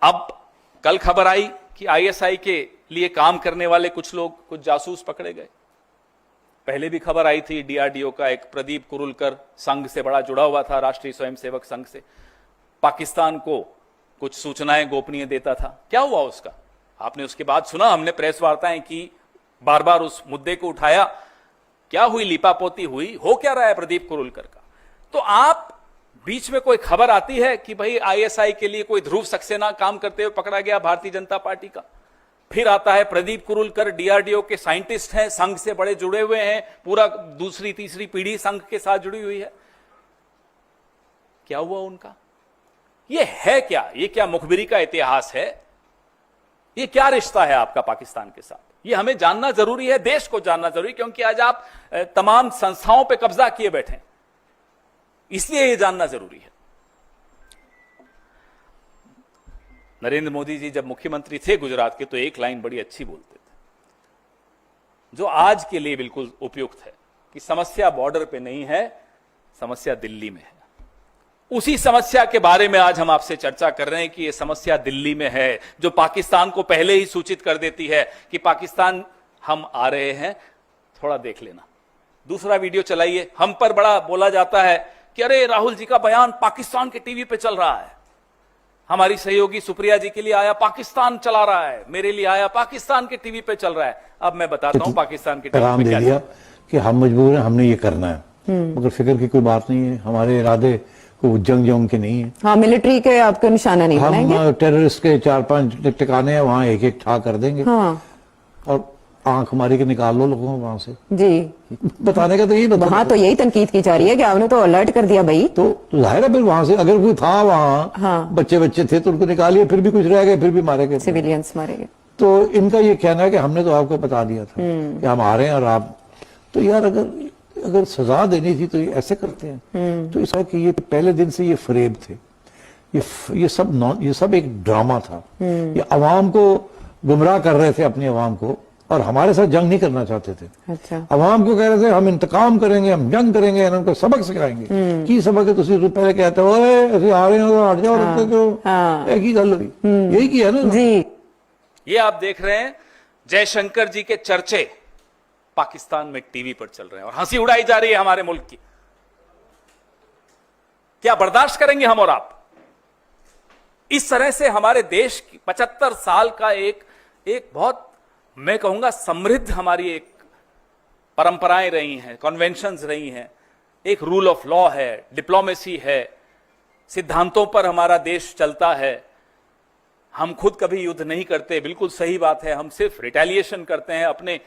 अब कल खबर आई कि आईएसआई के लिए काम करने वाले कुछ लोग, कुछ जासूस पकड़े गए। पहले भी खबर आई थी, डीआरडीओ का एक प्रदीप कुरुलकर संघ से बड़ा जुड़ा हुआ था, राष्ट्रीय स्वयंसेवक संघ से, पाकिस्तान को कुछ सूचनाएं गोपनीय देता था। क्या हुआ उसका? आपने उसके बाद सुना, हमने प्रेस वार्ताएं की, बार बार उस मुद्दे को उठाया। क्या हुई? लिपापोती हुई? हो क्या रहा है प्रदीप कुरुलकर का? तो आप बीच में कोई खबर आती है कि भाई आईएसआई के लिए कोई ध्रुव सक्सेना काम करते हुए पकड़ा गया भारतीय जनता पार्टी का, फिर आता है प्रदीप कुरुलकर डीआरडीओ के साइंटिस्ट हैं, संघ से बड़े जुड़े हुए हैं, पूरा दूसरी तीसरी पीढ़ी संघ के साथ जुड़ी हुई है। क्या हुआ उनका? ये है क्या? ये क्या मुखबिरी का इतिहास है? ये क्या रिश्ता है आपका पाकिस्तान के साथ? ये हमें जानना जरूरी है, देश को जानना जरूरी, क्योंकि आज आप तमाम संस्थाओं पे कब्जा किए बैठे, इसलिए ये जानना जरूरी है। नरेंद्र मोदी जी जब मुख्यमंत्री थे गुजरात के, तो एक लाइन बड़ी अच्छी बोलते थे, जो आज के लिए बिल्कुल उपयुक्त है, कि समस्या बॉर्डर पे नहीं है, समस्या दिल्ली में है। उसी समस्या के बारे में आज हम आपसे चर्चा कर रहे हैं कि यह समस्या दिल्ली में है, जो पाकिस्तान को पहले ही सूचित कर देती है कि पाकिस्तान हम आ रहे हैं, थोड़ा देख लेना। दूसरा वीडियो चलाइए। हम पर बड़ा बोला जाता है कि अरे राहुल जी का बयान पाकिस्तान के टीवी पे चल रहा है, हमारी सहयोगी सुप्रिया जी के लिए आया पाकिस्तान चला रहा है, मेरे लिए आया पाकिस्तान के टीवी पे चल रहा है। अब मैं बताता हूं पाकिस्तान के टीवी पे क्या दिया कि हम मजबूर हैं, हमने ये करना है, मगर फिक्र की कोई बात नहीं है, हमारे इरादे को जंग के नहीं है। हाँ, मिलिट्री के आपको निशाना नहीं बनाएंगे, हम टेररिस्ट के 4-5 टिकाने हैं, वहां एक एक ठा कर देंगे। हाँ। और आंख मारी के निकाल लो लोगों को वहां से। जी, बताने का तो यही वहां तो यही तनकीद की जा रही है कि आपने तो अलर्ट कर दिया भाई। तो जाहिर है फिर वहां से अगर कोई था वहां, हाँ। बच्चे थे तो उनको निकालिए, फिर भी कुछ रह गए, फिर भी मारे गए, सिविलियंस मारे गए। तो इनका ये कहना है कि हमने तो आपको बता दिया था कि हम आ रहे हैं और आप, तो यार अगर सजा देनी थी तो ये ऐसे करते हैं। तो ऐसा कि ये पहले दिन से ये फरेब थे, ये सब एक ड्रामा था। ये अवाम को गुमराह कर रहे थे, अपनी अवाम को, और हमारे साथ जंग नहीं करना चाहते थे। अच्छा। अवाम को कह रहे थे हम इंतकाम करेंगे, हम जंग करेंगे, उनको सबक सिखाएंगे। की सबक है? तुम पहले कहते हो ऐसे आ रहे हो, हट जाओ, रखते क्यों? एक ही गल हुई, यही किया ना जी। ये आप देख रहे हैं जयशंकर जी के चर्चे पाकिस्तान में टीवी पर चल रहे हैं और हंसी उड़ाई जा रही है हमारे मुल्क की। क्या बर्दाश्त करेंगे हम और आप? इस तरह से हमारे देश की 75 साल का एक बहुत, मैं कहूंगा, समृद्ध हमारी एक परंपराएं रही हैं, कन्वेंशंस रही हैं, एक रूल ऑफ लॉ है, डिप्लोमेसी है, सिद्धांतों पर हमारा देश चलता है। हम खुद कभी युद्ध नहीं करते, बिल्कुल सही बात है, हम सिर्फ रिटेलिएशन करते हैं, अपने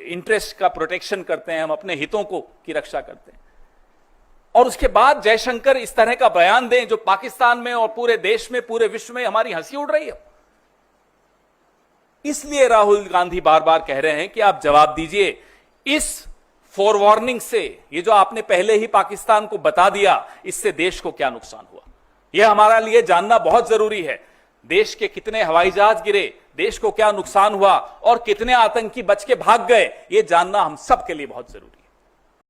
इंटरेस्ट का प्रोटेक्शन करते हैं, हम अपने हितों की रक्षा करते हैं। और उसके बाद जयशंकर इस तरह का बयान दें जो पाकिस्तान में और पूरे देश में, पूरे विश्व में हमारी हंसी उड़ रही है। इसलिए राहुल गांधी बार बार कह रहे हैं कि आप जवाब दीजिए इस फोरवार्निंग से, ये जो आपने पहले ही पाकिस्तान को बता दिया, इससे देश को क्या नुकसान हुआ। यह हमारा लिए जानना बहुत जरूरी है। देश के कितने हवाई जहाज गिरे, देश को क्या नुकसान हुआ और कितने आतंकी बच के भाग गए, यह जानना हम सब के लिए बहुत जरूरी है।